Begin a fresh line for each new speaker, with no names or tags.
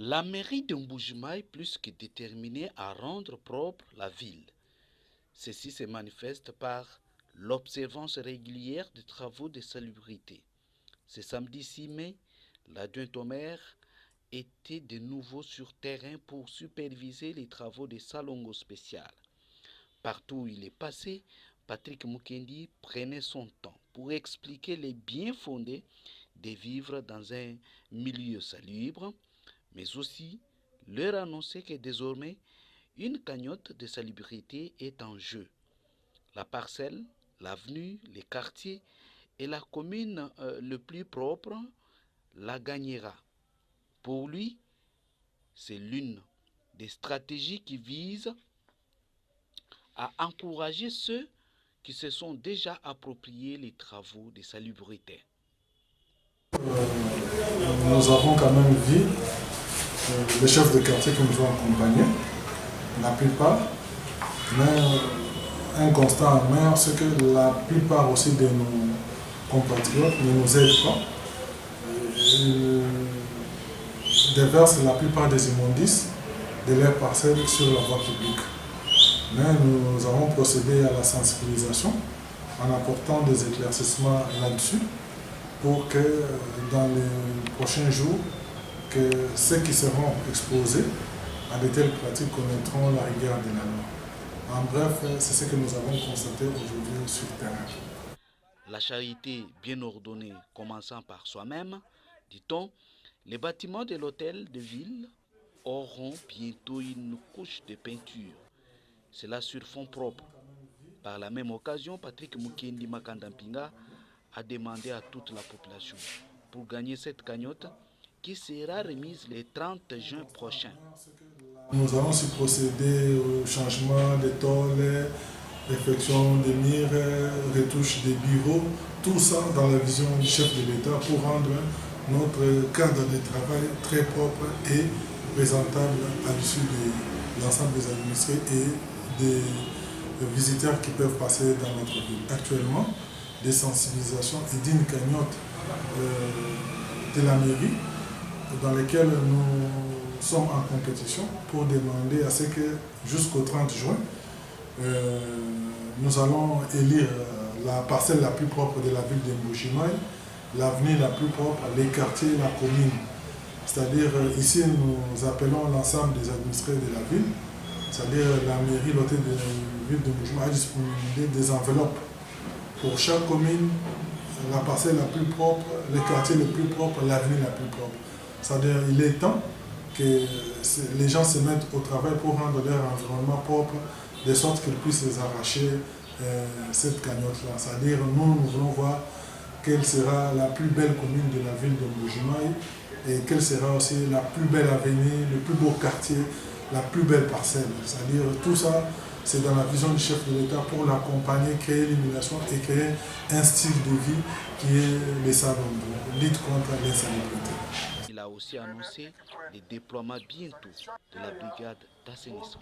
La mairie de Mbuji-Mayi est plus que déterminée à rendre propre la ville. Ceci se manifeste par l'observance régulière des travaux de salubrité. Ce samedi 6 mai, l'adjoint au maire était de nouveau sur terrain pour superviser les travaux de Salongo spécial. Partout où il est passé, Patrick Mukendi prenait son temps pour expliquer les biens fondés de vivre dans un milieu salubre, mais aussi leur annoncer que désormais une cagnotte de salubrité est en jeu. La parcelle, l'avenue, les quartiers et la commune le plus propre la gagnera. Pour lui, c'est l'une des stratégies qui vise à encourager ceux qui se sont déjà appropriés les travaux de salubrité.
Nous avons quand même vu les chefs de quartier qui nous ont accompagnés, la plupart, mais un constat en mer, c'est que la plupart aussi de nos compatriotes ne nous aident pas. Ils déversent la plupart des immondices de leurs parcelles sur la voie publique. Mais nous avons procédé à la sensibilisation en apportant des éclaircissements là-dessus pour que dans les prochains jours, que ceux qui seront exposés à de telles pratiques connaîtront la rigueur de la loi. En bref, c'est ce que nous avons constaté aujourd'hui sur le terrain.
La charité bien ordonnée commençant par soi-même, dit-on, les bâtiments de l'hôtel de ville auront bientôt une couche de peinture. Cela sur fond propre. Par la même occasion, Patrick Mukendi Makandampinga a demandé à toute la population pour gagner cette cagnotte qui sera remise le 30 juin prochain.
Nous allons aussi procéder au changement des tôles, réfection des murs, retouche des bureaux, tout ça dans la vision du chef de l'État pour rendre notre cadre de travail très propre et présentable à l'issue de l'ensemble des administrés et des visiteurs qui peuvent passer dans notre ville. Actuellement, des sensibilisations et d'une cagnotte de la mairie dans lesquelles nous sommes en compétition pour demander à ce que jusqu'au 30 juin, nous allons élire la parcelle la plus propre de la ville de Mbuji-Mayi, l'avenue la plus propre, les quartiers, la commune. C'est-à-dire ici nous appelons l'ensemble des administrés de la ville, c'est-à-dire la mairie, l'hôtel de la ville de Mbuji-Mayi a disponibilisé des enveloppes pour chaque commune, la parcelle la plus propre, les quartiers les plus propres, l'avenue la plus propre. C'est-à-dire il est temps que les gens se mettent au travail pour rendre leur environnement propre, de sorte qu'ils puissent les arracher cette cagnotte-là. C'est-à-dire nous voulons voir quelle sera la plus belle commune de la ville de Mbuji-Mayi et quelle sera aussi la plus belle avenue, le plus beau quartier, la plus belle parcelle. C'est-à-dire tout ça, c'est dans la vision du chef de l'État pour l'accompagner, créer l'immigration et créer un style de vie qui est le Salongo, lutte contre l'insalubrité.
Il a aussi annoncé le déploiement bientôt de la brigade d'assainissement.